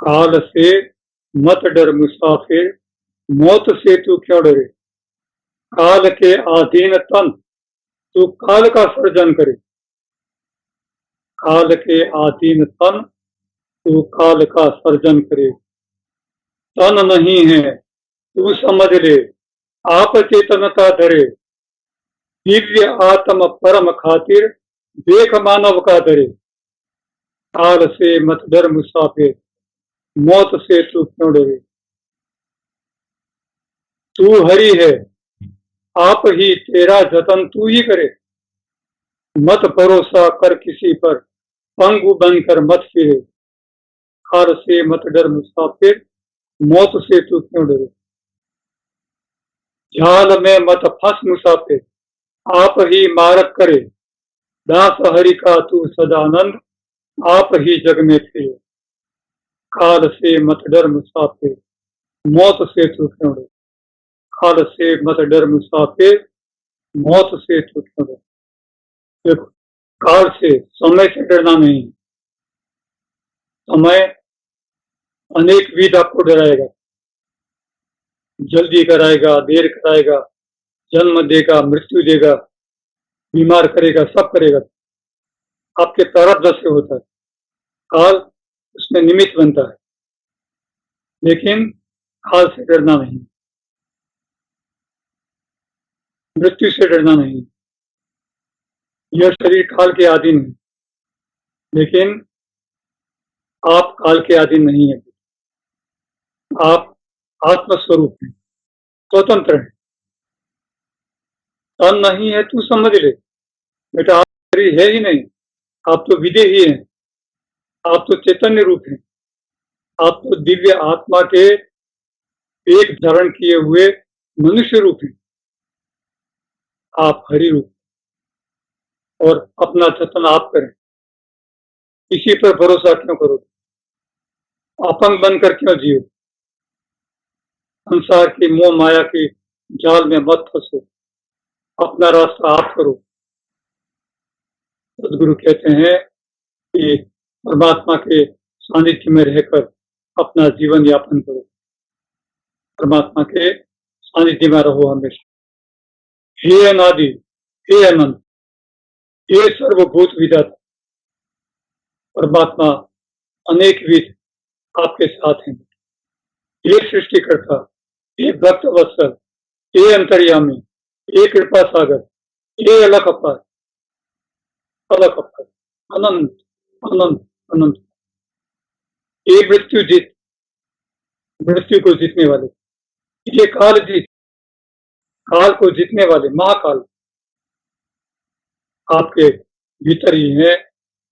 काल से मत डर मुसाफिर, मौत से तू क्यों डरे। काल के अधीन तन, तू काल का सर्जन करे। काल के अधीन तन, तू काल का सर्जन करे। तन नहीं है तू समझ ले, आप चेतनता धरे। दिव्य आत्म परम खातिर, देख मानव का धरे। काल से मत डर मुसाफिर, मौत से तू क्यों डरे। तू हरि है, आप ही तेरा जतन तू ही करे। मत भरोसा कर किसी पर, पंगु बनकर मत फिरे। काल से मत डर मुसाफिर, मौत से तू क्यों डरे। जाल में मत फंस मुसाफिर, आप ही मारक करे। दास हरि का तू सदानंद, आप ही जग में फिरे। काल से मत डर मुसाफिर, मौत से तू क्यों डरे। काल से मत डर मुसाफिर, मौत से तू क्यों डरे। देखो, काल से, समय से डरना नहीं। समय अनेक विध आपको डराएगा, जल्दी कराएगा, देर कराएगा, जन्म देगा, मृत्यु देगा, बीमार करेगा, सब करेगा। आपके प्रारब्ध से होता है। काल उसमें निमित्त बनता है, लेकिन काल से डरना नहीं, मृत्यु से डरना नहीं। यह शरीर काल के अधीन है, लेकिन आप काल के अधीन नहीं है। आप आत्मस्वरूप हैं, स्वतंत्र हैं। तन नहीं है तू समझ ले, बेटा आप शरीर है ही नहीं, आप तो विदेही हैं, आप तो चैतन्य रूप हैं, आप तो दिव्य आत्मा के एक धारण किए हुए मनुष्य रूप हैं। आप हरि रूप, और अपना जतन आप करें। किसी पर भरोसा क्यों करो, अपंग बनकर क्यों जियो। संसार की मोह माया के जाल में मत फंसो, अपना रास्ता आप करो। सदगुरु कहते हैं कि परमात्मा के सानिध्य में रहकर अपना जीवन यापन करो, परमात्मा के सानिध्य में रहो हमेशा। हे अनादि, हे अनंत, हे सर्वभूत विधाता, परमात्मा अनेक विध आपके साथ हैं। हे सृष्टिकर्ता, हे भक्त वत्सल, हे अंतर्यामी, हे कृपा सागर, हे अलख अपार, अलख अपार, अनंत अनंत अनंत। हे मृत्यु जीत, मृत्यु को जीतने वाले। ये काल जीत, काल को जीतने वाले महाकाल आपके भीतर ही है,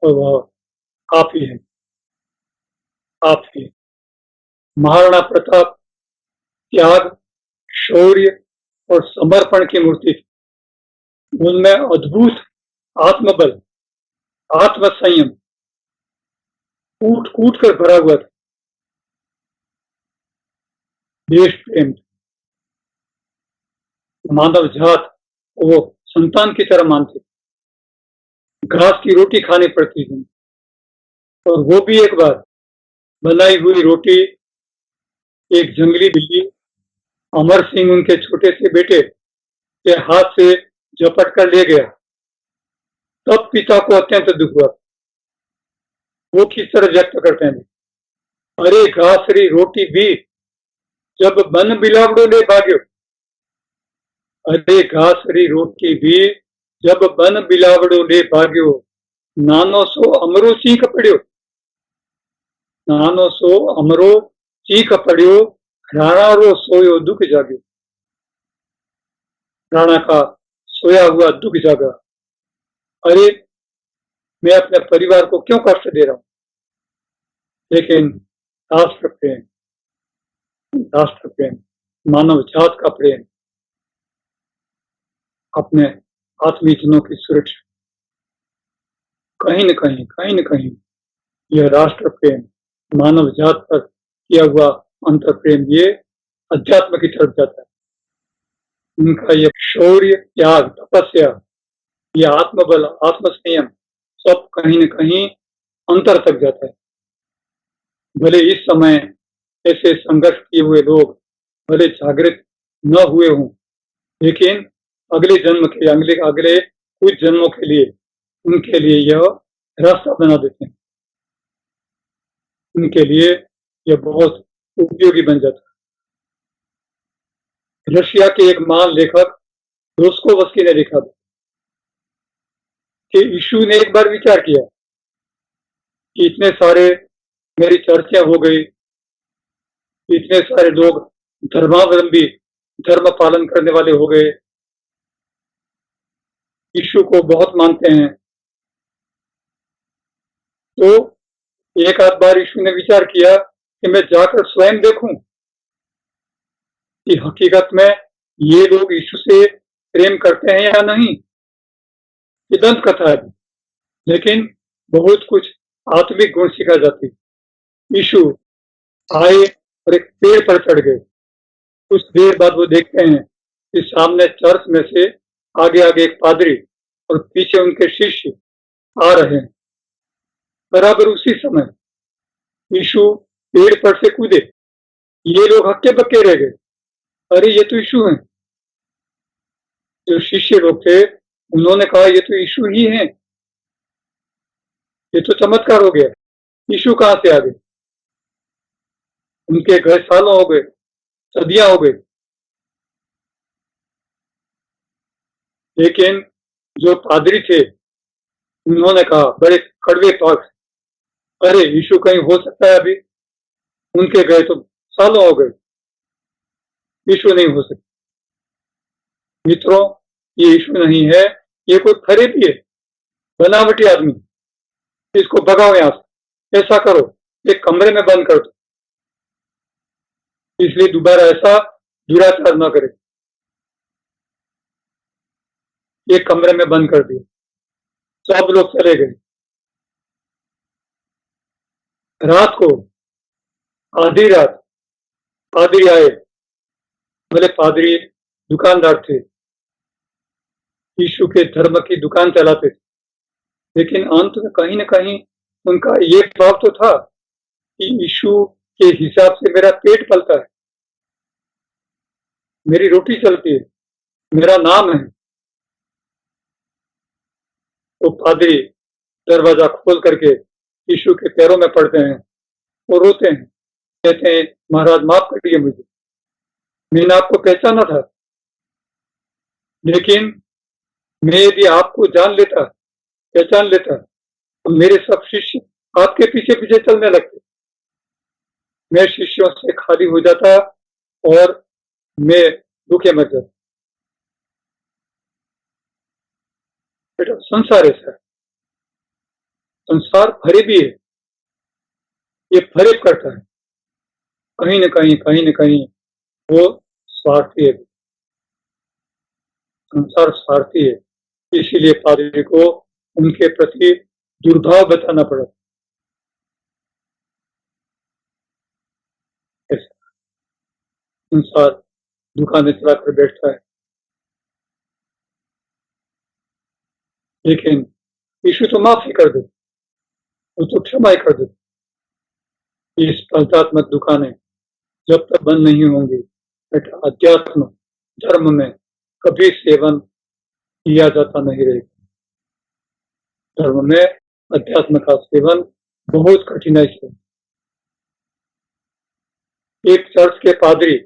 और वह आप ही हैं, आप ही। महाराणा प्रताप त्याग, शौर्य और समर्पण की मूर्ति थी। उनमें अद्भुत आत्मबल, आत्मसंयम कूट कूट कर भरा हुआ था। देश प्रेम, मानव जात वो संतान की तरह मानते। घास की रोटी खानी पड़ती थी, और वो भी एक बार बनाई हुई रोटी एक जंगली बिल्ली अमर सिंह उनके छोटे से बेटे के हाथ से झपट कर ले गया। तब पिता को अत्यंत दुख हुआ। वो किस तरह व्यक्त करते हैं, अरे घासरी रोटी भी जब बन बिलावड़ो ले भाग्यो। अरे घासरी रोटी भी जब बन बिलावड़ो ले भाग्यो, नानो सो अमरो चीख पड़ियो। नानो सो अमरो चीख पड़ियो, राणा रो सोयो दुख जाग्यो। राणा का सोया हुआ दुख जागा। अरे मैं अपने परिवार को क्यों कष्ट दे रहा हूं। लेकिन राष्ट्र प्रेम, राष्ट्र प्रेम, मानव जात का प्रेम, अपने आत्मीजनों की सुरक्षा, कहीं न कहीं यह राष्ट्र प्रेम, मानव जात पर किया हुआ अंतर प्रेम, ये अध्यात्म की तरफ जाता है। उनका यह शौर्य, त्याग, तपस्या, यह आत्मबल, आत्मसंयम, सब कहीं न कहीं अंतर तक जाता है। भले इस समय ऐसे संघर्ष किए हुए लोग भले जागृत न हुए हों, लेकिन अगले जन्म के अगले अगले कुछ जन्मों के लिए उनके लिए यह रास्ता बना देते हैं। उनके लिए यह बहुत उपयोगी बन जाता है। रशिया के एक महान लेखक दोस्तोयेवस्की ने लिखा था कि यीशु ने एक बार विचार किया कि इतने सारे मेरी चर्चा हो गई, इतने सारे लोग धर्मावलंबी धर्म पालन करने वाले हो गए, यीशु को बहुत मानते हैं। तो एक आध बार यीशु ने विचार किया कि मैं जाकर स्वयं देखूं कि हकीकत में ये लोग यीशु से प्रेम करते हैं या नहीं। ये दंत कथा है, लेकिन बहुत कुछ आत्मिक गुण सीखा जाती। यीशु आए और एक पेड़ पर चढ़ गए। कुछ देर बाद वो देखते हैं कि सामने चर्च में से आगे आगे एक पादरी और पीछे उनके शिष्य आ रहे हैं। बराबर उसी समय यीशु पेड़ पर से कूदे। ये लोग हक्के बक्के रह गए, अरे ये तो यीशु हैं। जो शिष्य लोग थे उन्होंने कहा ये तो यीशु ही हैं, ये तो चमत्कार हो गया, यीशु कहाँ से आ गए? उनके गए सालों हो गए, सदियां हो गई। लेकिन जो पादरी थे उन्होंने कहा बड़े कड़वे पक्ष, अरे यीशु कहीं हो सकता है अभी? उनके गए तो सालों हो गए, यीशु नहीं हो सकता। मित्रों, ये यीशु नहीं है, ये कोई फरेबी है, बनावटी आदमी। इसको भगाओ यहां से, ऐसा करो, एक कमरे में बंद कर दो, इसलिए दोबारा ऐसा दुराचार न करे। एक कमरे में बंद कर दिया, सब लोग चले गए। रात को आधी रात पादरी आए। भले पादरी दुकानदार थे, यीशु के धर्म की दुकान चलाते थे, लेकिन अंत में कहीं न कहीं उनका ये भाव तो था कि यीशु के हिसाब से मेरा पेट पलता है, मेरी रोटी चलती है, मेरा नाम है। तो पादरी दरवाजा खोल करके यीशु के पैरों में पड़ते हैं और रोते हैं, कहते हैं महाराज माफ करिए मुझे, मैंने आपको पहचाना था, लेकिन मैं यदि आपको जान लेता, पहचान लेता, तो मेरे सब शिष्य आपके पीछे पीछे चलने लगते, मैं शिष्यों से खाली हो जाता और मैं भूखे मर जाता। बेटा संसार ऐसा है, संसार फरेबी है, ये फरेब करता है, कहीं न कहीं वो स्वार्थी है, संसार स्वार्थी है। इसीलिए पादरी को उनके प्रति दुर्भाव बताना पड़ा। ऐसा संसार दुकानें चलाकर बैठता है, लेकिन यीशु तो माफ ही कर दे, वो तो क्षमा ही कर दे। ये स्पर्धात्मक दुकानें जब तक बंद नहीं होंगी, बेटा अध्यात्म धर्म में कभी सेवन किया जाता नहीं रहेगा। धर्म में अध्यात्म का सेवन बहुत कठिनाई से। एक चर्च के पादरी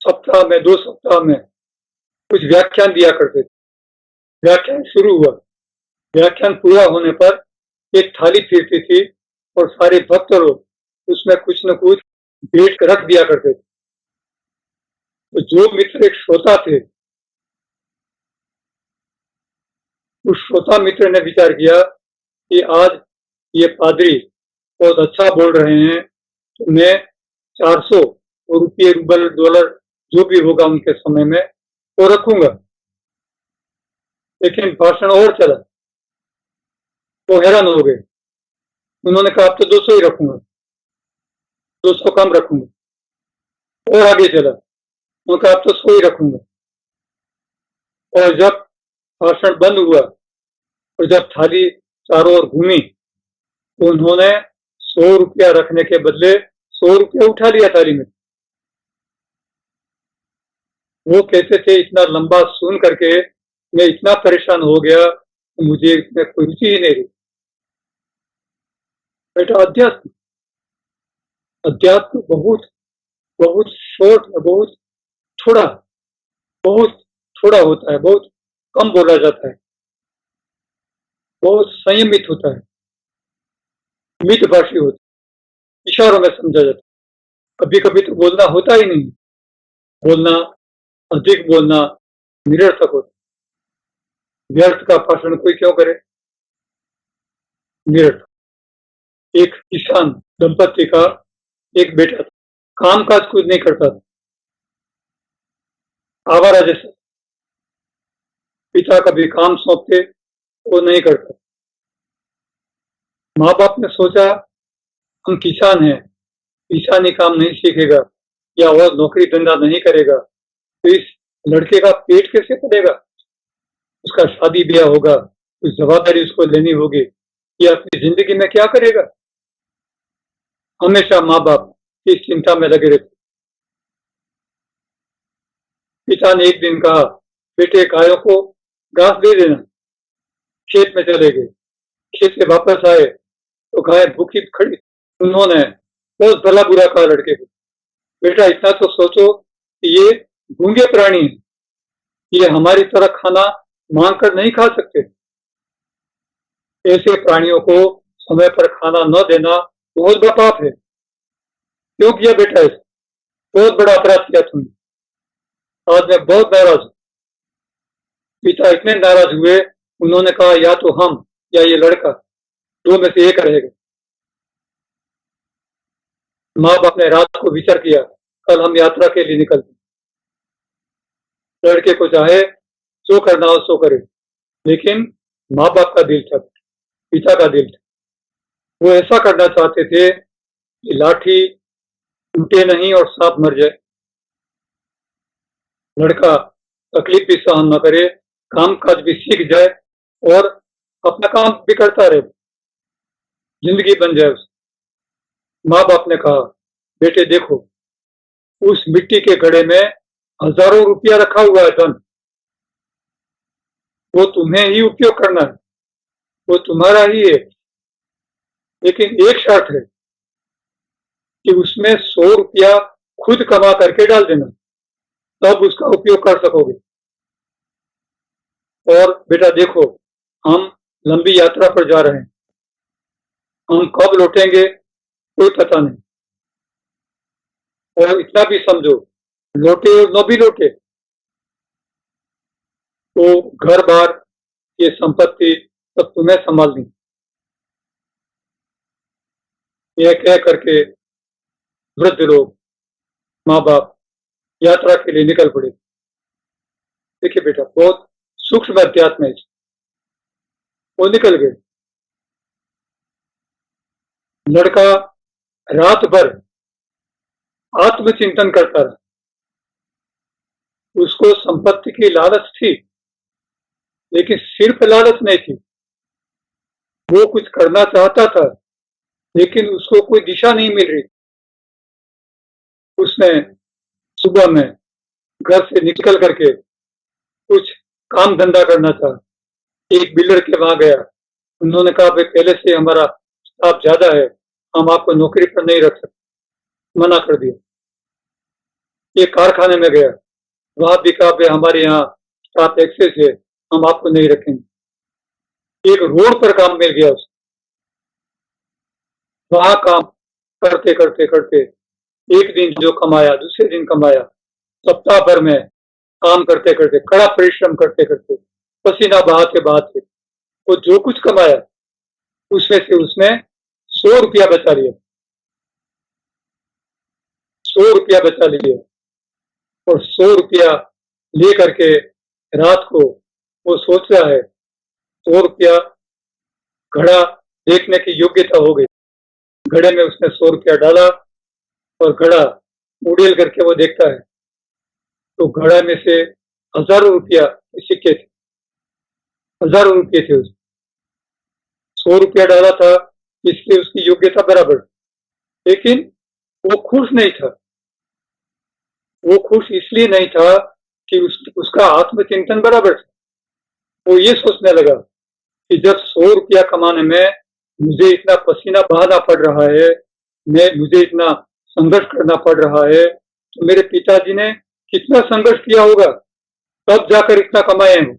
सप्ताह में 2 सप्ताह में कुछ व्याख्यान दिया करते थे। व्याख्यान शुरू हुआ, व्याख्यान पूरा होने पर एक थाली फिरती थी और सारे भक्त लोग उसमें कुछ न कुछ भेंट रख दिया करते थे। तो जो मित्र एक श्रोता थे, उस श्रोता मित्र ने विचार किया कि आज ये पादरी बहुत अच्छा बोल रहे हैं, तो मैं 400 रुपये, रूबल, डॉलर जो भी होगा उनके समय में वो रखूंगा। लेकिन भाषण और चला, वो हैरान हो गए। उन्होंने कहा अब तो 200 ही रखूंगा, 200 कम रखूंगा। और आगे चला, उन्होंने कहा अब तो 100 ही रखूंगा। और जब भाषण बंद हुआ और जब थाली चारों ओर घूमी तो उन्होंने 100 रुपया रखने के बदले 100 रुपया उठा लिया थाली में। वो कहते थे, इतना लंबा सुन करके मैं इतना परेशान हो गया कि मुझे इसमें कोई रुचि ही नहीं रही। बेटा, अध्यात्म अध्यात्म बहुत बहुत शॉर्ट में, थोड़ा बहुत थोड़ा होता है, बहुत कम बोला जाता है, बहुत संयमित होता है, मितभाषी होता है, इशारों में समझा जाता है। कभी कभी तो बोलना होता ही नहीं। बोलना, अधिक बोलना निरर्थक होता है। व्यर्थ का भाषण कोई क्यों करे? निरर्थक। एक किसान दंपति का एक बेटा था, काम काज कुछ नहीं करता था, आवारा जैसा। पिता कभी काम सौंपते, वो नहीं करता। माँ बाप ने सोचा, हम किसान हैं, किसानी काम नहीं सीखेगा या और नौकरी धंधा नहीं करेगा तो इस लड़के का पेट कैसे पड़ेगा? उसका शादी ब्याह होगा, कुछ जवाबदारी उसको लेनी होगी, ये अपनी जिंदगी में क्या करेगा? हमेशा माँ बाप इस चिंता में लगे रहते। पिता ने एक दिन कहा, बेटे गायों को घास दे देना। खेत में चले गए। खेत से वापस आए तो गाय भूखी खड़ी। उन्होंने बहुत भला बुरा कहा लड़के को, बेटा इतना तो सोचो कि ये गूंगे प्राणी है, ये हमारी तरह खाना मांग कर नहीं खा सकते। ऐसे प्राणियों को समय पर खाना न देना बहुत बड़ा पाप है। क्यों किया बेटा? ऐसा बहुत बड़ा अपराध किया तुमने। आज मैं बहुत नाराज हूं। पिता इतने नाराज हुए, उन्होंने कहा, या तो हम या ये लड़का, दो में से एक रहेगा। माँ बाप ने रात को विचार किया, कल हम यात्रा के लिए निकलते। लड़के को चाहे जो करना हो सो करे, लेकिन माँ बाप का दिल था, पिता का दिल था। वो ऐसा करना चाहते थे कि लाठी टूटे नहीं और सांप मर जाए। लड़का तकलीफ भी सहन न करे, काम काज भी सीख जाए और अपना काम भी करता रहे, जिंदगी बन जाए उसे। माँ बाप ने कहा, बेटे देखो, उस मिट्टी के घड़े में हजारों रुपया रखा हुआ है, धन। वो तुम्हें ही उपयोग करना है, वो तुम्हारा ही है, लेकिन एक शर्त है कि उसमें 100 रुपया खुद कमा करके डाल देना, तब उसका उपयोग कर सकोगे। और बेटा देखो, हम लंबी यात्रा पर जा रहे हैं, हम कब लौटेंगे कोई पता नहीं। और इतना भी समझो, लौटे और न भी लौटे तो घर बार, ये संपत्ति सब तुम्हें संभालनी। यह कह करके वृद्ध लोग, माँ बाप यात्रा के लिए निकल पड़े। देखिए बेटा, बहुत सूक्ष्म अध्यात्म है। वो निकल गए। लड़का रात भर आत्मचिंतन करता रहा। उसको संपत्ति की लालच थी, लेकिन सिर्फ लालच नहीं थी, वो कुछ करना चाहता था, लेकिन उसको कोई दिशा नहीं मिल रही। उसने सुबह में घर से निकल करके कुछ काम धंधा करना चाहा। एक बिल्डर के वहां गया। उन्होंने कहा, भाई पहले से हमारा स्टाफ ज्यादा है, हम आपको नौकरी पर नहीं रख सकते। मना कर दिया। एक कारखाने में गया, वहां भी कहा, भाई हमारे यहाँ स्टाफ एक्सेस है, हम आपको नहीं रखेंगे। एक रोड पर काम मिल गया उसको। वहां काम करते करते करते एक दिन जो कमाया, दूसरे दिन कमाया, सप्ताह भर में काम करते करते, कड़ा परिश्रम करते करते, पसीना बहाते बहाते, वो जो कुछ कमाया उसमें से उसने 100 रुपया बचा लिया। 100 रुपया बचा लिया और 100 रुपया ले करके रात को वो सोच रहा है, 100 रुपया घड़ा देखने की योग्यता हो गई। घड़े में उसने 100 रुपया डाला और घड़ा उड़ेल करके वो देखता है तो घड़ा में से हजारों रुपया सिक्के थे, हजारों रुपये थे। उसने 100 रुपया डाला था, इसलिए उसकी योग्यता बराबर थी। लेकिन वो खुश नहीं था। वो खुश इसलिए नहीं था कि उसका आत्मचिंतन बराबर था। वो ये सोचने लगा कि जब 100 रुपया कमाने में मुझे इतना पसीना बहाना पड़ रहा है, मुझे इतना संघर्ष करना पड़ रहा है, तो मेरे पिताजी ने कितना संघर्ष किया होगा, तब जाकर इतना कमाए हैं।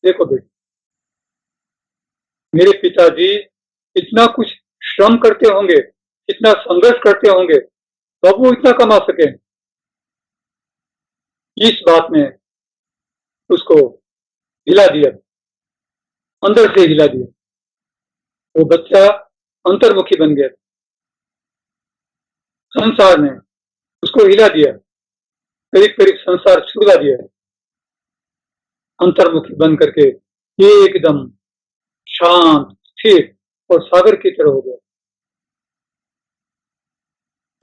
देखो बेटे, मेरे पिताजी इतना कुछ श्रम करते होंगे, इतना संघर्ष करते होंगे, तब वो इतना कमा सके। इस बात ने उसको हिला दिया, अंदर से हिला दिया। वो बच्चा अंतर्मुखी बन गया। संसार ने उसको हिला दिया, करीब करीब संसार छुड़ा दिया। अंतर्मुखी बन करके एकदम शांत, स्थिर और सागर की तरह हो गया।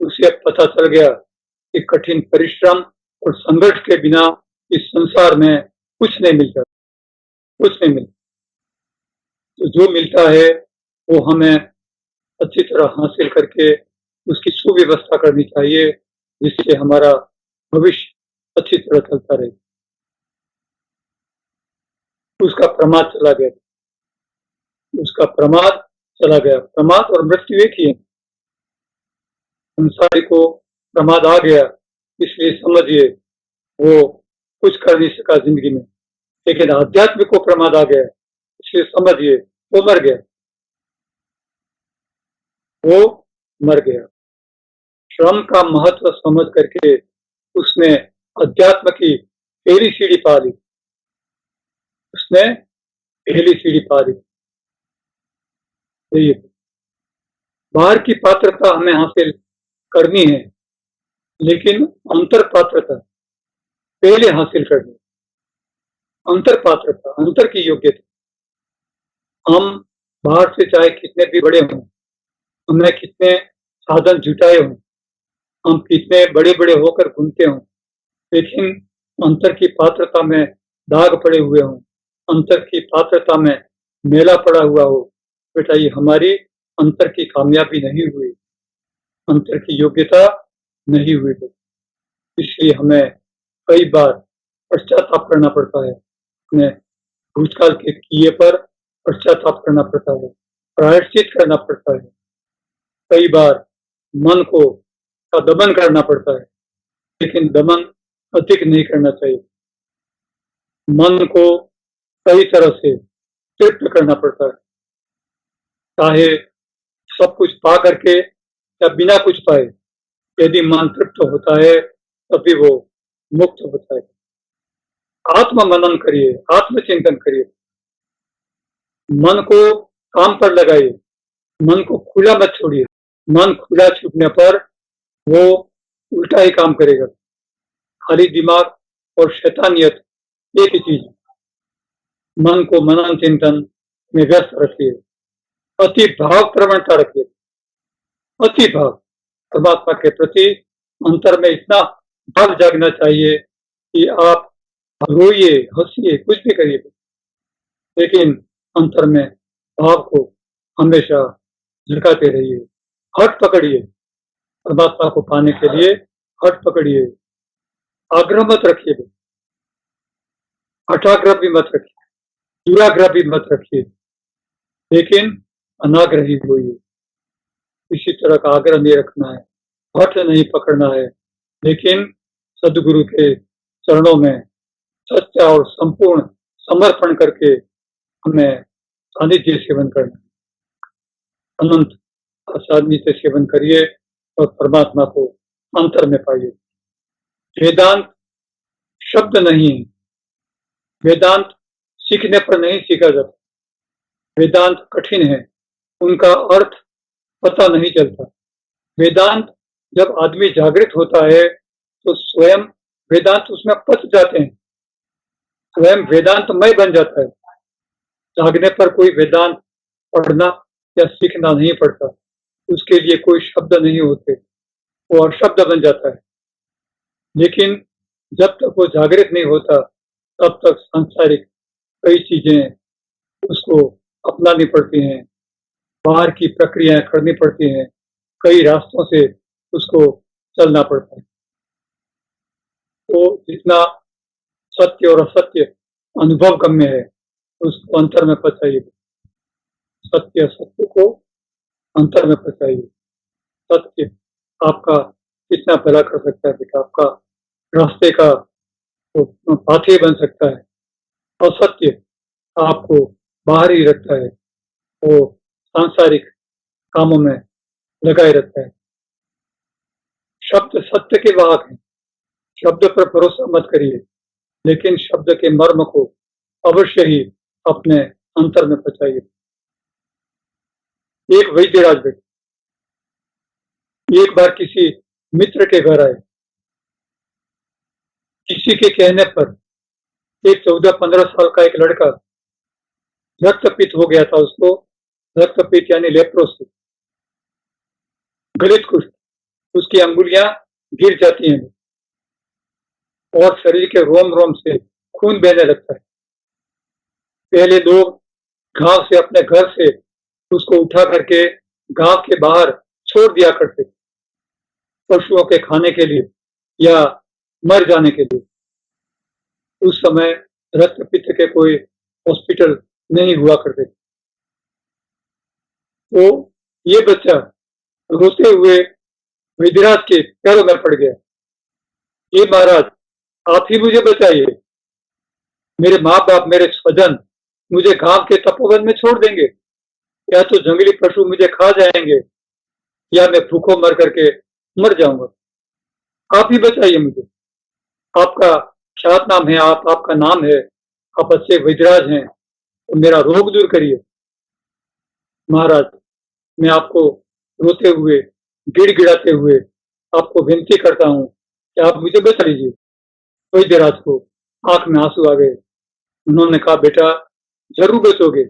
उसे अब पता चल गया कि कठिन परिश्रम और संघर्ष के बिना इस संसार में कुछ नहीं मिलता, कुछ नहीं मिलता। तो जो मिलता है वो हमें अच्छी तरह हासिल करके उसकी सुव्यवस्था करनी चाहिए, जिससे हमारा भविष्य अच्छी तरह चलता रहे। उसका प्रमाद चला गया, उसका प्रमाद चला गया। प्रमाद और मृत्यु एक ही है। संसारी को प्रमाद आ गया, इसलिए समझिए वो कुछ कर नहीं सका जिंदगी में। लेकिन आध्यात्मिक को प्रमाद आ गया, इसलिए समझिए वो मर गया, वो मर गया। श्रम का महत्व समझ करके उसने अध्यात्म की पहली सीढ़ी पा ली, उसने पहली सीढ़ी पा ली। देखिए, बाहर की पात्रता हमें हासिल करनी है, लेकिन अंतर पात्रता पहले हासिल करनी। अंतर पात्रता, अंतर की योग्यता। हम बाहर से चाहे कितने भी बड़े हों, हमने कितने साधन जुटाए हों, हम कितने बड़े बड़े होकर घूमते हों, लेकिन अंतर की पात्रता में दाग पड़े हुए हों, अंतर की पात्रता में मेला पड़ा हुआ हो, बेटा ये हमारी अंतर की कामयाबी नहीं हुई, अंतर की योग्यता नहीं हुई। इसलिए हमें कई बार पश्चाताप करना पड़ता है, हमें भूतकाल के किए पर पश्चाताप करना पड़ता है, प्रायश्चित करना पड़ता है। कई बार मन को का दमन करना पड़ता है, लेकिन दमन अधिक नहीं करना चाहिए। मन को कई तरह से तृप्त करना पड़ता है, चाहे सब कुछ पा करके या बिना कुछ पाए। यदि मन तृप्त होता है तभी वो मुक्त होता है। आत्म मनन करिए, आत्मचिंतन करिए, मन को काम पर लगाइए, मन को खुला मत छोड़िए। मन खुला छूटने पर वो उल्टा ही काम करेगा। खाली दिमाग और शैतानियत एक ही चीज। मन को मनन चिंतन में व्यस्त रखिए, अति भाव प्रवणता रखिए। अति भाव परमात्मा के प्रति अंतर में इतना भाव जागना चाहिए कि आप रोइए, हंसिए, कुछ भी करिए, लेकिन अंतर में भाव को हमेशा झलकाते रहिए। हट पकड़िए, परमात्मा को पाने के लिए हट पकड़िए। आग्रह मत रखिए, हठाग्रह भी मत रखिए, दुराग्रह भी मत रखिए, लेकिन अनाग्रही होइए। किसी तरह का आग्रह नहीं रखना है, हठ नहीं पकड़ना है, लेकिन सदगुरु के चरणों में सच्चा और संपूर्ण समर्पण करके हमें सानिध्य सेवन करना है। अनंत सानिध्य सेवन करिए और परमात्मा को अंतर में पाइए। वेदांत शब्द नहीं है, वेदांत सीखने पर नहीं सीखा जाता। वेदांत कठिन है, उनका अर्थ पता नहीं चलता। वेदांत जब आदमी जागृत होता है तो स्वयं वेदांत उसमें पच जाते हैं, स्वयं वेदांतमय बन जाता है। जागने पर कोई वेदांत पढ़ना या सीखना नहीं पड़ता, उसके लिए कोई शब्द नहीं होते, वो अशब्द बन जाता है। लेकिन जब तक वो जागृत नहीं होता तब तक सांसारिक कई चीजें उसको अपनानी पड़ती हैं, बाहर की प्रक्रियाएं करनी पड़ती हैं, कई रास्तों से उसको चलना पड़ता है। तो जितना सत्य और असत्य अनुभव गम्य है, उसको अंतर में पचाइए। सत्य सत्य को अंतर में पचाइए। सत्य आपका कितना भला कर सकता है बेटा, आपका रास्ते का तो पाथी बन सकता है। असत्य आपको बाहर ही रखता है, वो सांसारिक कामों में लगाए रखता है। शब्द सत्य के वाहक हैं, शब्द पर भरोसा मत करिए, लेकिन शब्द के मर्म को अवश्य ही अपने अंतर में पचाइए। एक वैद्यराज व्यक्ति एक बार किसी मित्र के घर आए। किसी के कहने पर एक 14-15 साल का एक लड़का रक्तपित हो गया था। उसको रक्तपित यानी लेप्रोसी, गलित कुष्ठ, उसकी अंगुलियां गिर जाती हैं और शरीर के रोम रोम से खून बहने लगता है। पहले लोग गांव से, अपने घर से उसको उठा करके गांव के बाहर छोड़ दिया करते, पशुओं के खाने के लिए या मर जाने के लिए। उस समय रक्तपित्त के कोई हॉस्पिटल नहीं हुआ करते। तो ये बच्चा रोते हुए विधिराज के पैरों में पड़ गया। ये महाराज, आप ही मुझे बचाइए, मेरे माँ बाप, मेरे स्वजन मुझे गांव के तपोवन में छोड़ देंगे, या तो जंगली पशु मुझे खा जाएंगे, या मैं भूखों मर करके मर जाऊंगा। आप ही बचाइए मुझे। आपका ख्यात नाम है, आपका नाम है, आप अच्छे वैद्यराज हैं, तो मेरा रोग दूर करिए। महाराज, मैं आपको रोते हुए, गिड़गिड़ाते हुए आपको विनती करता हूँ कि आप मुझे बचा लीजिए। वैद्यराज को आंख में आंसू आ गए। उन्होंने कहा, बेटा जरूर बचोगे,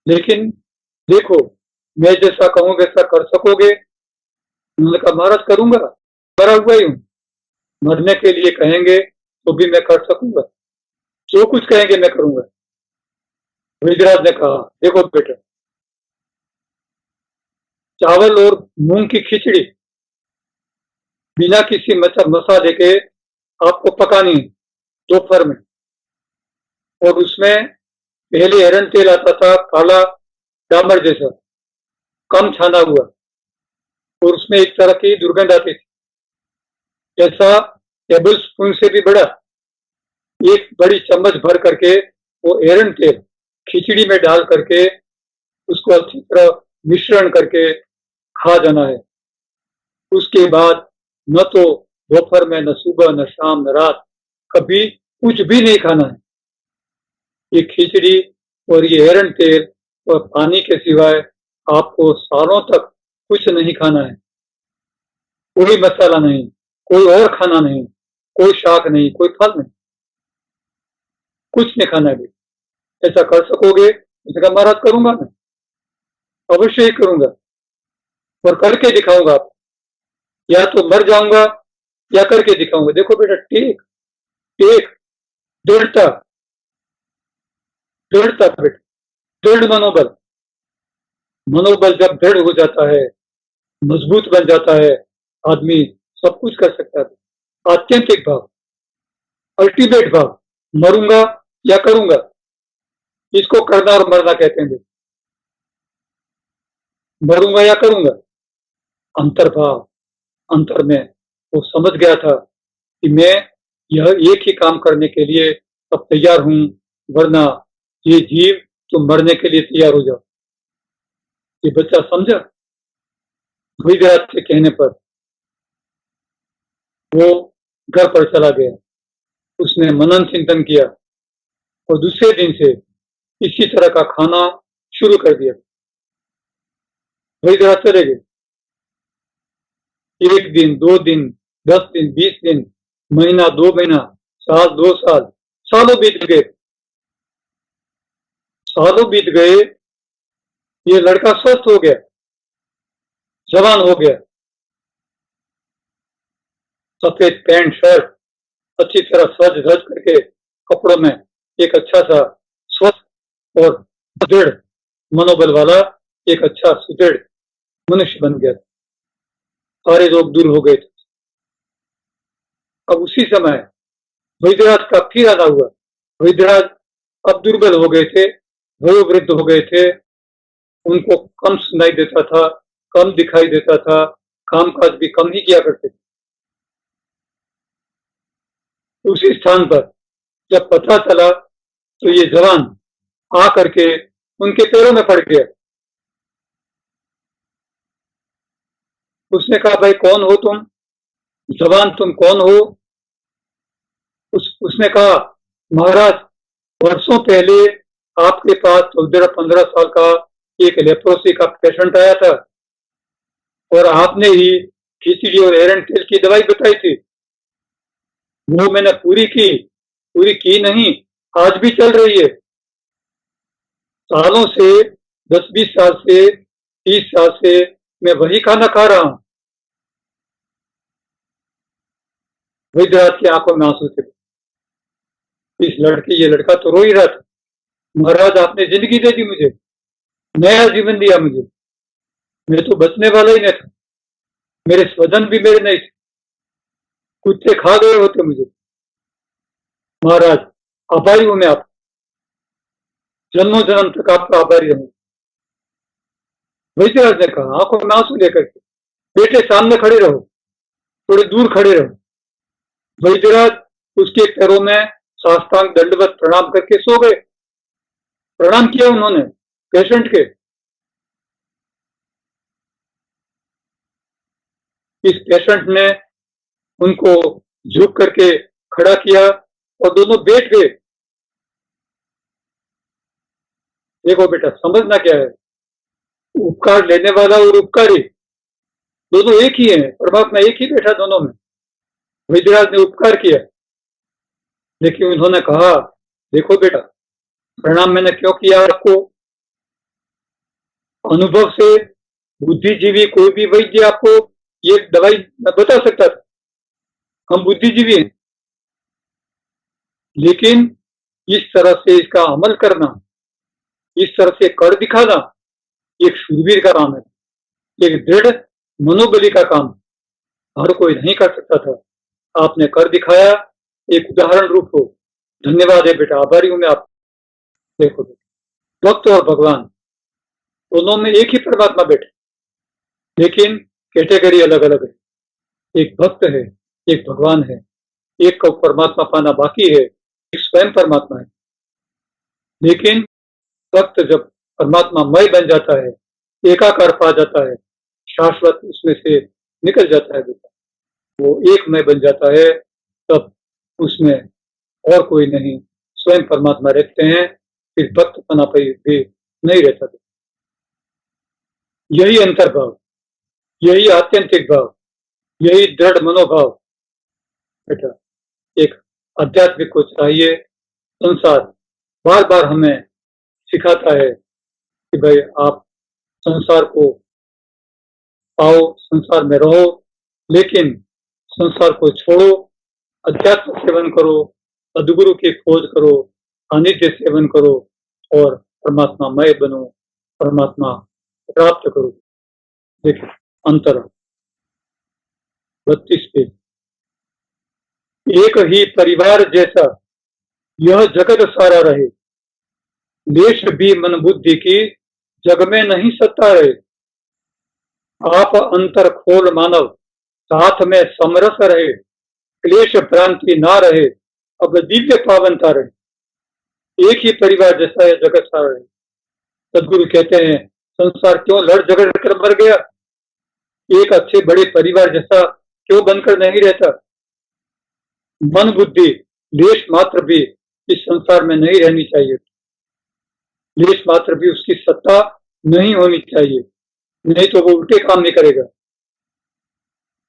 लेकिन देखो, मैं जैसा कहूँ वैसा कर सकोगे? उन्होंने कहा, महाराज करूंगा, करा हुआ ही हूँ। मरने के लिए कहेंगे तो भी मैं कर सकूंगा, जो कुछ कहेंगे मैं करूंगा। वैद्यराज ने कहा, देखो बेटा, चावल और मूंग की खिचड़ी बिना किसी मसाले के आपको पकानी है दोपहर में। और उसमें पहले एरंड तेल आता था, काला डामर जैसा, कम छाना हुआ, और उसमें एक तरह की दुर्गंध आती थी। ऐसा टेबल स्पून से भी बड़ा एक बड़ी चम्मच भर करके वो एरंड तेल खिचड़ी में डाल करके उसको अच्छी तरह मिश्रण करके खा जाना है। उसके बाद न तो दोपहर में, न सुबह, न शाम, न रात, कभी कुछ भी नहीं खाना है। ये खिचड़ी और ये एरंड तेल और पानी के सिवाय आपको सालों तक कुछ नहीं खाना है। कोई मसाला नहीं, कोई और खाना नहीं, कोई शाक नहीं, कोई फल नहीं, कुछ नहीं खाना है। ऐसा कर सकोगे? उसने कहा, महाराज करूंगा, मैं अवश्य ही करूंगा, और करके दिखाऊंगा। आप या तो मर जाऊंगा या करके दिखाऊंगा। देखो बेटा, टेक टेक, दृढ़ता, दृढ़ता बेटा, दृढ़ मनोबल। मनोबल जब दृढ़ हो जाता है, मजबूत बन जाता है, आदमी सब कुछ कर सकता है। आत्यंतिक भाव, अल्टीमेट भाव, मरूंगा या करूंगा, इसको करना और मरना कहते हैं। मरूंगा या करूंगा, अंतर्भाव। अंतर में वो समझ गया था कि मैं यह एक ही काम करने के लिए अब तैयार हूं, वरना ये जीव तो मरने के लिए तैयार हो जाओ। ये बच्चा समझा। वैद्यराज के कहने पर वो घर पर चला गया। उसने मनन चिंतन किया और दूसरे दिन से इसी तरह का खाना शुरू कर दिया। वैद्यराज चले गए। 1 दिन, 2 दिन, 10 दिन, 20 दिन, महीना, 2 महीना, साल, 2 साल, सालों बीत गए। सालों बीत गए। ये लड़का स्वस्थ हो गया, जवान हो गया। सफेद पैंट शर्ट, अच्छी तरह सज धज करके कपड़ों में एक अच्छा सा स्वस्थ और दृढ़ मनोबल वाला एक अच्छा सुदृढ़ मनुष्य बन गया। सारे रोग दूर हो गए थे। अब उसी समय वैद्यराज का फिर आना हुआ। वैद्यराज अब दुर्बल हो गए थे, वयोवृद्ध हो गए थे, उनको कम सुनाई देता था, कम दिखाई देता था, कामकाज भी कम ही किया करते थे। उसी स्थान पर जब पता चला तो ये जवान आ करके उनके पैरों में पड़ गया। उसने कहा, भाई कौन हो तुम? जवान तुम कौन हो? उसने कहा, महाराज वर्षों पहले आपके पास 14-15 साल का एक लेप्रोसी का पेशेंट आया था और आपने ही खिचड़ी और एरंड तेल की दवाई बताई थी। वो मैंने पूरी की नहीं, आज भी चल रही है। सालों से 10-20 साल से 30 साल से मैं वही खाना खा रहा हूं। वैद्यराज की आंखों में आंसू थे। ये लड़का तो रो ही रहा था। महाराज आपने जिंदगी दे दी मुझे, नया जीवन दिया मुझे, मैं तो बचने वाला ही नहीं था, मेरे स्वजन भी मेरे नहीं थे, कुत्ते खा गए होते मुझे। महाराज आभारी हूं मैं आप, जन्मों जन्म तक आपका आभारी हूं। वैद्यराज ने कहा आंखों में आंसू लेकर के, बेटे सामने खड़े रहो, थोड़ी दूर खड़े रहो। वैद्यराज उसके पैरों में साष्टांग दंडवत प्रणाम करके सो गए। प्रणाम किया उन्होंने पेशेंट के। इस पेशेंट ने उनको झुक करके खड़ा किया और दोनों बैठ गए। देखो बेटा, समझना क्या है, उपकार लेने वाला और उपकारी दोनों एक ही है। परमात्मा एक ही बैठा दोनों में। वैद्यराज ने उपकार किया, लेकिन उन्होंने कहा, देखो बेटा, प्रणाम मैंने क्यों किया आपको? अनुभव से बुद्धिजीवी कोई भी वैद्य आपको ये दवाई बता सकता था, हम बुद्धिजीवी हैं, लेकिन इस तरह से इसका अमल करना, इस तरह से कर दिखाना, एक शूरवीर का काम है, एक दृढ़ मनोबली का काम हर कोई नहीं कर सकता था। आपने कर दिखाया, एक उदाहरण रूप हो। धन्यवाद है बेटा, आभारी हूं मैं आप। देखो भक्त और भगवान दोनों में एक ही परमात्मा बैठे, लेकिन कैटेगरी अलग अलग है। एक भक्त है, एक भगवान है, एक को परमात्मा पाना बाकी है, एक स्वयं परमात्मा है। लेकिन भक्त जब परमात्मा मय बन जाता है, एकाकार पा जाता है, शाश्वत उसमें से निकल जाता है बेटा, वो एक मय बन जाता है, तब उसमें और कोई नहीं, स्वयं परमात्मा रहते हैं। फिर भक्त पना भी नहीं रहता। यही अंतर्भाव, यही आत्यंतिक भाव, यही दृढ़ मनोभाव बेटा एक आध्यात्मिक को चाहिए। संसार बार बार हमें सिखाता है कि भाई आप संसार को पाओ, संसार में रहो, लेकिन संसार को छोड़ो, अध्यात्म सेवन करो, सदगुरु की खोज करो, सानिध्य सेवन करो और परमात्मामय बनो, परमात्मा प्राप्त करो। देखिए अंतर 32 पेज। एक ही परिवार जैसा यह जगत सारा रहे, देश भी मन बुद्धि की जग में नहीं सत्ता रहे। आप अंतर खोल मानव, साथ में समरस रहे, क्लेश भ्रांति ना रहे, अब दिव्य पावनता रहे। एक ही परिवार जैसा यह जगत सारा रहे। सदगुरु कहते हैं संसार क्यों लड़ झगड़ कर मर गया, एक अच्छे बड़े परिवार जैसा क्यों बनकर नहीं रहता। मन बुद्धि लेश मात्र भी इस संसार में नहीं रहनी चाहिए, लेश मात्र भी उसकी सत्ता नहीं होनी चाहिए, नहीं तो वो उल्टे काम नहीं करेगा।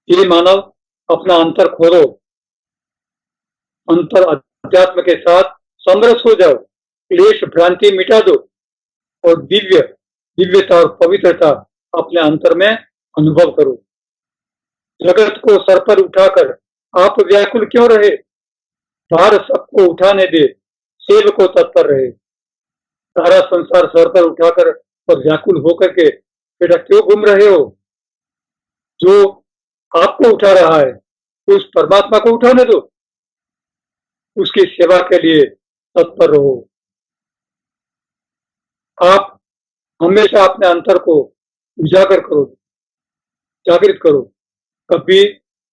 ये मानव अपना अंतर खोलो, अंतर अध्यात्म के साथ समरस हो जाओ, क्लेश भ्रांति मिटा दो और दिव्यता और पवित्रता अपने अंतर में अनुभव करो। जगत को सर पर उठाकर आप व्याकुल क्यों रहे, भार सबको उठाने दे, सेव को तत्पर रहे। सारा संसार सर पर उठाकर और व्याकुल होकर के बेटा क्यों घूम रहे हो? जो आपको उठा रहा है उस परमात्मा को उठाने दो, उसकी सेवा के लिए तत्पर रहो। आप हमेशा अपने अंतर को उजागर करो, जागृत करो। कभी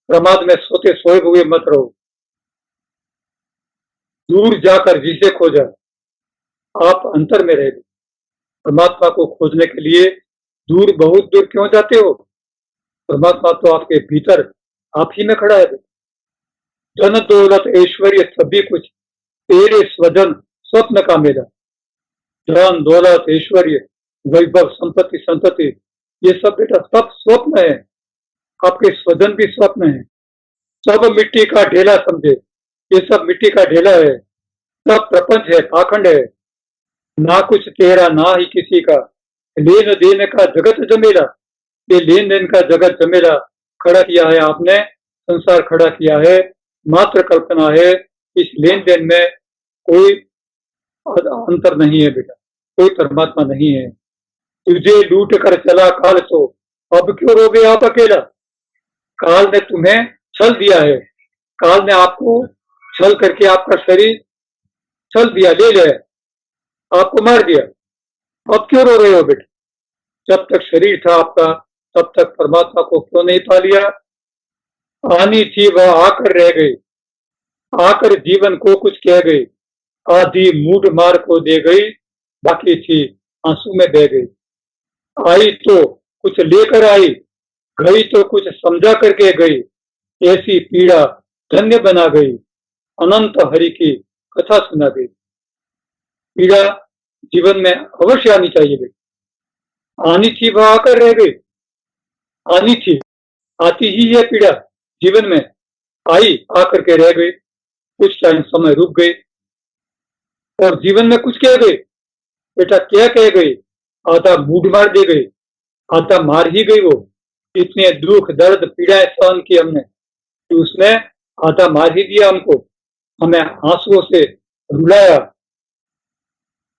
प्रमाद में सोते सोए हुए मत रहो। दूर जाकर जिसे खोजा, आप अंतर में रह गए। परमात्मा को खोजने के लिए दूर, बहुत दूर क्यों जाते हो? परमात्मा तो आपके भीतर, आप ही में खड़ा है। धन दौलत ऐश्वर्य सभी कुछ तेरे स्वजन स्वप्न का मेला। धन दौलत ऐश्वर्य वैभव संपत्ति संतति, ये सब बेटा सब स्वप्न है। आपके स्वजन भी स्वप्न है। सब मिट्टी का ढेला समझे, ये सब मिट्टी का ढेला है। सब प्रपंच है, पाखंड है। ना कुछ तेरा ना ही किसी का, लेन देन का जगत जमेला। ये लेन देन का जगत जमेला खड़ा किया है आपने, संसार खड़ा किया है, मात्र कल्पना है। इस लेन देन में कोई अंतर नहीं है बेटा, कोई परमात्मा नहीं है। तुझे लूट कर चला काल तो अब क्यों रोगे आप अकेला? काल ने तुम्हें छल दिया है, काल ने आपको छल करके आपका शरीर छल दिया, ले लिया, आपको मार दिया। अब क्यों रो रहे हो बेटा? जब तक शरीर था आपका तब तक परमात्मा को क्यों नहीं पा लिया? आनी थी वह आकर रह गई, आकर जीवन को कुछ कह गई। आधी मूड मार को दे गई, बाकी थी आंसू में बह गई। आई तो कुछ लेकर आई, गई तो कुछ समझा करके गई। ऐसी पीड़ा धन्य बना गई, अनंत हरि की कथा सुना गई। पीड़ा जीवन में अवश्य आनी चाहिए बेटा। आनी थी वह आकर रह गई, आनी थी, आती ही है पीड़ा जीवन में। आई आकर के रह गई, कुछ टाइम समय रुक गई और जीवन में कुछ कह गई। बेटा क्या कह गई? आधा मूड मार दे गई, आधा मार ही गई। वो इतने दुख दर्द पीड़ाएं सहन की हमने कि उसने आधा मार ही दिया हमको, हमें आंसुओं से रुलाया।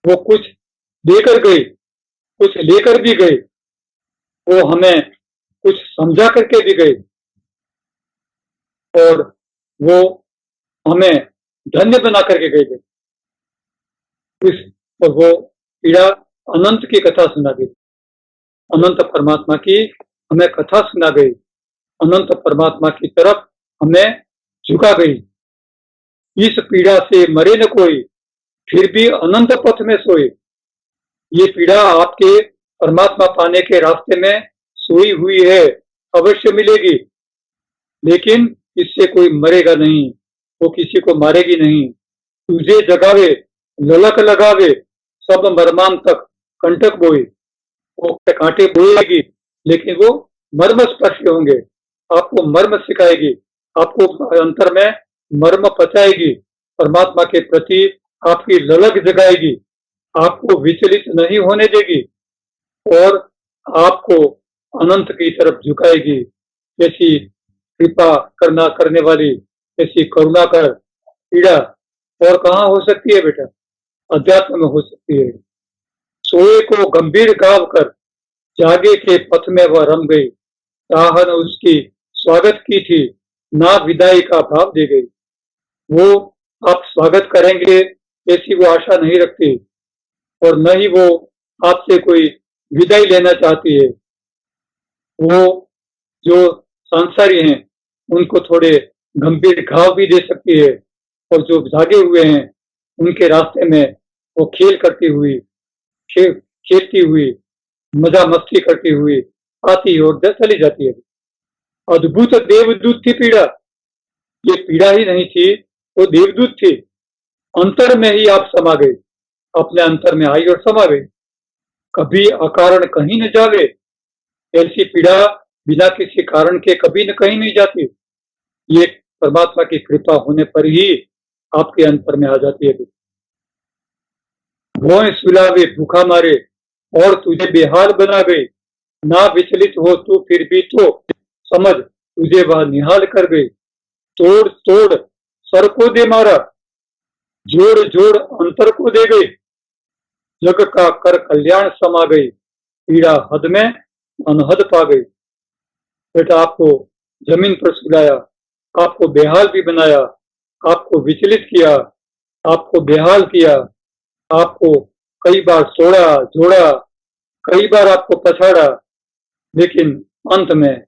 वो कुछ देकर गई, कुछ लेकर भी गई, वो हमें कुछ समझा करके भी गई और वो हमें धन्य बना करके गई। और वो पीड़ा अनंत की कथा सुना गई, अनंत परमात्मा की हमें कथा सुना गई, अनंत परमात्मा की तरफ हमें झुका गई। इस पीड़ा से मरे न कोई, फिर भी अनंत पथ में सोए। ये पीड़ा आपके परमात्मा पाने के रास्ते में सोई हुई है, अवश्य मिलेगी, लेकिन इससे कोई मरेगा नहीं, वो किसी को मारेगी नहीं। तुझे जगावे ललक लगावे, सब मरमान तक कंटक बोए। वो कांटे बोएगी लेकिन वो मर्म स्पर्शी होंगे, आपको मर्म सिखाएगी, आपको अंतर में मर्म पचाएगी, परमात्मा के प्रति आपकी ललक जगाएगी, आपको विचलित नहीं होने देगी और आपको अनंत की तरफ झुकाएगी। ऐसी कृपा करने वाली, ऐसी करुणा कर पीड़ा और कहाँ हो सकती है बेटा? अध्यात्म में हो सकती है। सोए को गंभीर गाव कर जागे के पथ में वह रम गई। राह ने उसकी स्वागत की थी, ना विदाई का भाव दे गई। वो आप स्वागत करेंगे ऐसी वो आशा नहीं रखती और न ही वो आपसे कोई विदाई लेना चाहती है। वो जो सांसारी हैं उनको थोड़े गंभीर घाव भी दे सकती है और जो जागे हुए हैं उनके रास्ते में वो खेलती हुई मजा मस्ती करती हुई आती है और चली जाती है। अद्भुत देवदूत थी पीड़ा, ये पीड़ा ही नहीं थी, वो देवदूत थी। अंतर में ही आप समा गए, अपने अंतर में आई और समा गए। कभी अकारण कहीं न जावे, ऐसी पीड़ा बिना किसी कारण के कभी न कहीं नहीं जाती। ये परमात्मा की कृपा होने पर ही आपके अंतर में आ जाती है। भों सुलावे भूखा मारे और तुझे बेहाल बना गई। ना विचलित हो तू फिर भी तो समझ, तुझे वह निहाल कर गई। तोड़ तोड़ सर को दे मारा, जोड़ जोड़ अंतर को दे गई। जग का कर कल्याण समा गई। पीड़ा हद में अनहद पा गई। बेटा आपको जमीन पर सुलाया, आपको बेहाल भी बनाया, आपको विचलित किया, आपको बेहाल किया, आपको कई बार तोड़ा जोड़ा, कई बार आपको पछाड़ा, लेकिन अंत में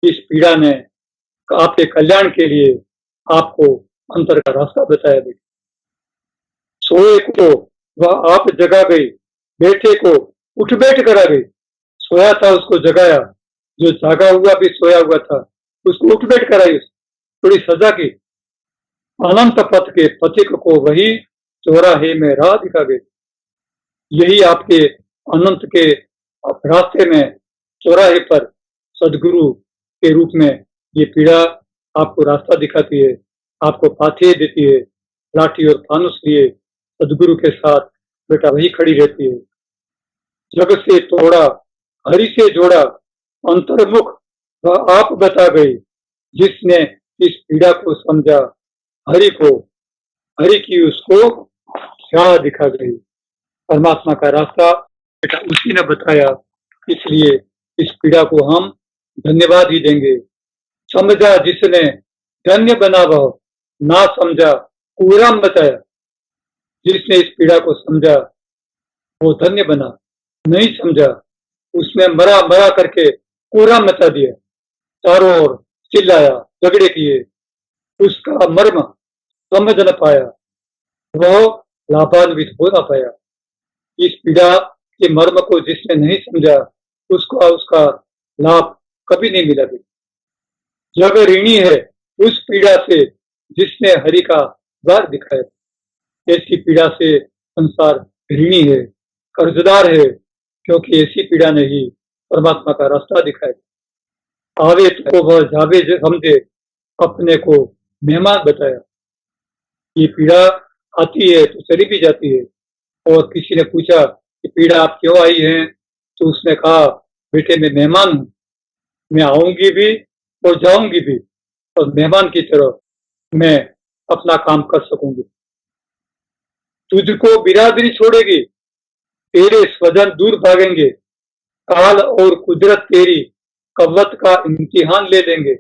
इस पीड़ा ने आपके कल्याण के लिए आपको अंतर का रास्ता बताया। बेटा सोए को वह आप जगा गई, बैठे को उठ बैठ करा गई। सोया था उसको जगाया, जो जागा हुआ भी सोया हुआ था उसको उठ बैठ कराई, थोड़ी सजा की। अनंत पथ के पथिक को वही चौराहे में राह दिखा गई। यही आपके अनंत के रास्ते में चौराहे पर सदगुरु के रूप में ये पीड़ा आपको रास्ता दिखाती है, आपको पाथेय देती है। लाठी और फानुस लिए सदगुरु के साथ बेटा वही खड़ी रहती है। जग से तोड़ा, हरि से जोड़ा, अंतर्मुख वह आप बता गई। जिसने इस पीड़ा को समझा, हरि को, हरि की उसको राह दिखा गई। परमात्मा का रास्ता बेटा उसी ने बताया, इसलिए इस पीड़ा को हम धन्यवाद ही देंगे। समझा जिसने धन्य बना वह, ना समझा कुराम बताया। जिसने इस पीड़ा को समझा वो धन्य बना, नहीं समझा उसने मरा मरा करके पूरा मचा दिया, चारों ओर चिल्लाया, झगड़े किए, उसका मर्म समझ न पाया, वह लाभान्वित हो न पाया। इस पीड़ा के मर्म को जिसने नहीं समझा उसको उसका लाभ कभी नहीं मिला। जग ऋणी है उस पीड़ा से जिसने हरि का द्वार दिखाया। ऐसी पीड़ा से संसार ऋणी है, कर्जदार है, क्योंकि ऐसी पीड़ा ने ही परमात्मा का रास्ता दिखाया। आवे तो वह जावे समझे, अपने को मेहमान बताया। ये पीड़ा आती है तो चली भी जाती है। और किसी ने पूछा कि पीड़ा आप क्यों आई है, तो उसने कहा बेटे मैं मेहमान हूँ, मैं आऊंगी भी और जाऊंगी भी, और मेहमान की तरह मैं अपना काम कर सकूंगी। तुझको बिरादरी छोड़ेगी, तेरे स्वजन दूर भागेंगे, काल और कुदरत तेरी कव्वत का इम्तिहान ले लेंगे।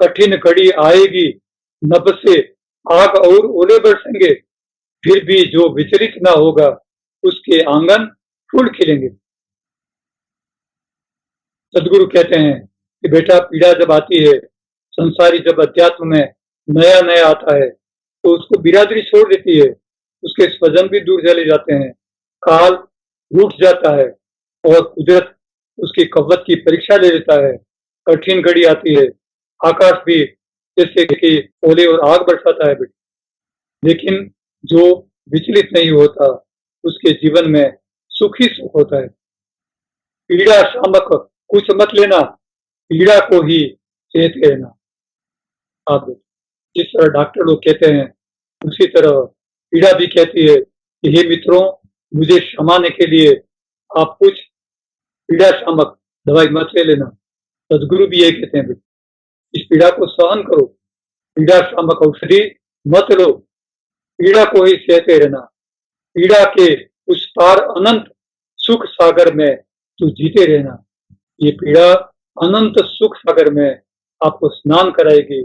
कठिन घड़ी आएगी, नभ से आग और ओले बरसेंगे, फिर भी जो विचलित ना होगा उसके आंगन फूल खिलेंगे। सदगुरु कहते हैं कि बेटा पीड़ा जब आती है, संसारी जब अध्यात्म में नया नया आता है तो उसको बिरादरी छोड़ देती है, उसके स्वजन भी दूर चले जाते हैं, काल रूठ जाता है और कुदरत उसकी कव्वत की परीक्षा ले लेता है। कठिन घड़ी आती है, आकाश भी जैसे कि ओले और आग बरसाता है बेटा, लेकिन जो विचलित नहीं होता उसके जीवन में सुख ही सुख होता है। पीड़ा शामक कुछ मत लेना, पीड़ा को ही सहते रहना। आप जिस तरह डॉक्टर लोग कहते हैं उसी तरह पीड़ा भी कहती है कि हे मित्रों, मुझे शमाने के लिए आप कुछ पीड़ा शामक दवाई मत ले लेना। सदगुरु भी यही कहते हैं, इस पीड़ा को सहन करो, पीड़ा शामक औषधि मत लो, पीड़ा को ही सहते रहना। पीड़ा के उस पार अनंत सुख सागर में तू जीते रहना। ये पीड़ा अनंत सुख सागर में आपको स्नान कराएगी,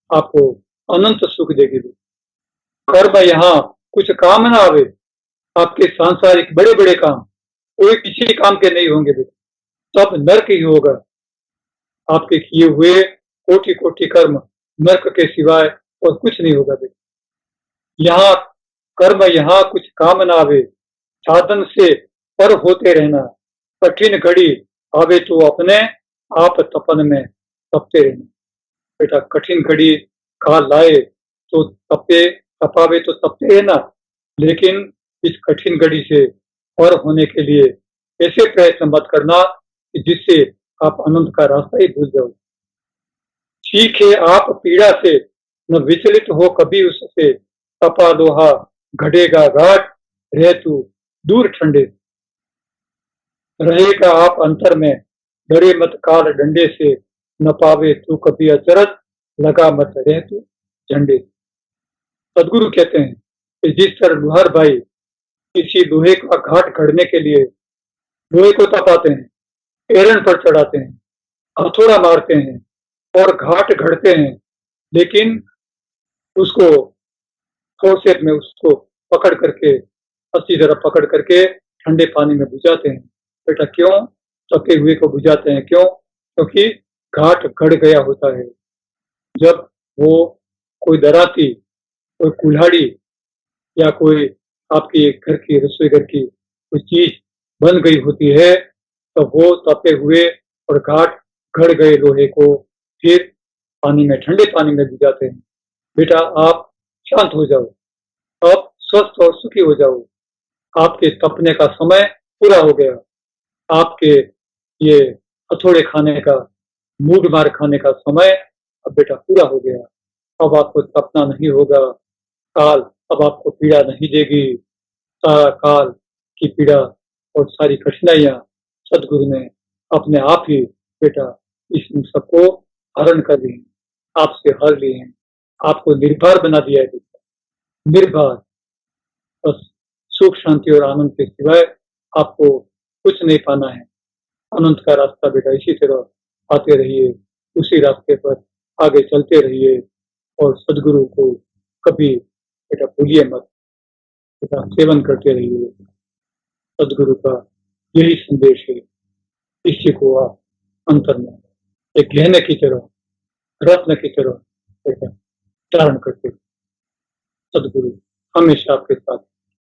आपको अनंत सुख देगी। कर्म यहाँ कुछ काम ना आवे, आपके सांसारिक बड़े बड़े काम कोई किसी काम के नहीं होंगे बेटा, सब नरक ही होगा। आपके किए हुए कोटि कोटि कर्म नरक के सिवाय और कुछ नहीं होगा बेटा। यहाँ कर्म यहाँ कुछ काम ना आवे, साधन से पर होते रहना। कठिन घड़ी आवे तो अपने आप तपन में तपते रहना। बेटा कठिन घड़ी काल लाए तो तपे, तपावे तो तपते रहना, लेकिन इस कठिन घड़ी से पर होने के लिए ऐसे प्रयत्न मत करना कि जिससे आप आनंद का रास्ता ही भूल जाओ। सीखे आप पीड़ा से, न विचलित हो कभी उससे, तपा लोहा घटेगा घाट, रह तू दूर ठंडे। रहेगा आप अंतर में, डरे मत काल डंडे से, न पावे तू कभी अचरज, लगा मत रह तू झंडे। सदगुरु कहते हैं कि जिस तरह लुहार भाई किसी लोहे का घाट गढ़ने के लिए लोहे को तपाते हैं, एरन पर चढ़ाते हैं, हथौड़ा मारते हैं और घाट घड़ते हैं, लेकिन उसको फोर्सेप में उसको पकड़ करके अच्छी तरह पकड़ करके ठंडे पानी में बुझाते हैं। बेटा क्यों? तपे हुए को बुझाते हैं क्यों? क्योंकि घाट घड़ गया होता है। जब वो कोई दराती, कोई कुल्हाड़ी या कोई आपकी घर की रसोई घर की कोई चीज बन गई होती है, तो वो तपे हुए और घाट घड़ गए लोहे को फिर पानी में, ठंडे पानी में भिजाते हैं। बेटा आप शांत हो जाओ, आप स्वस्थ और सुखी हो जाओ। आपके तपने का समय पूरा हो गया। आपके ये हथौड़े खाने का, मूड मार खाने का समय अब बेटा पूरा हो गया। अब आपको तपना नहीं होगा। काल अब आपको पीड़ा नहीं देगी। सारा काल की पीड़ा और सारी कठिनाइयां सदगुरु ने अपने आप ही बेटा इस सबको हरण कर ली हैं, आपसे हर ली हैं, आपको निर्भर बना दिया है बेटा, निर्भर। बस सुख शांति और आनंद के सिवाय आपको कुछ नहीं पाना है। अनंत का रास्ता बेटा इसी तरह आते रहिए, उसी रास्ते पर आगे चलते रहिए और सदगुरु को कभी बेटा भूलिए मत। बेटा सेवन करते रहिए। सदगुरु का यही संदेश है। इसी को आप अंतर में एक गहने की तरह, रत्न की तरह बेटा धारण करते। सदगुरु हमेशा आपके साथ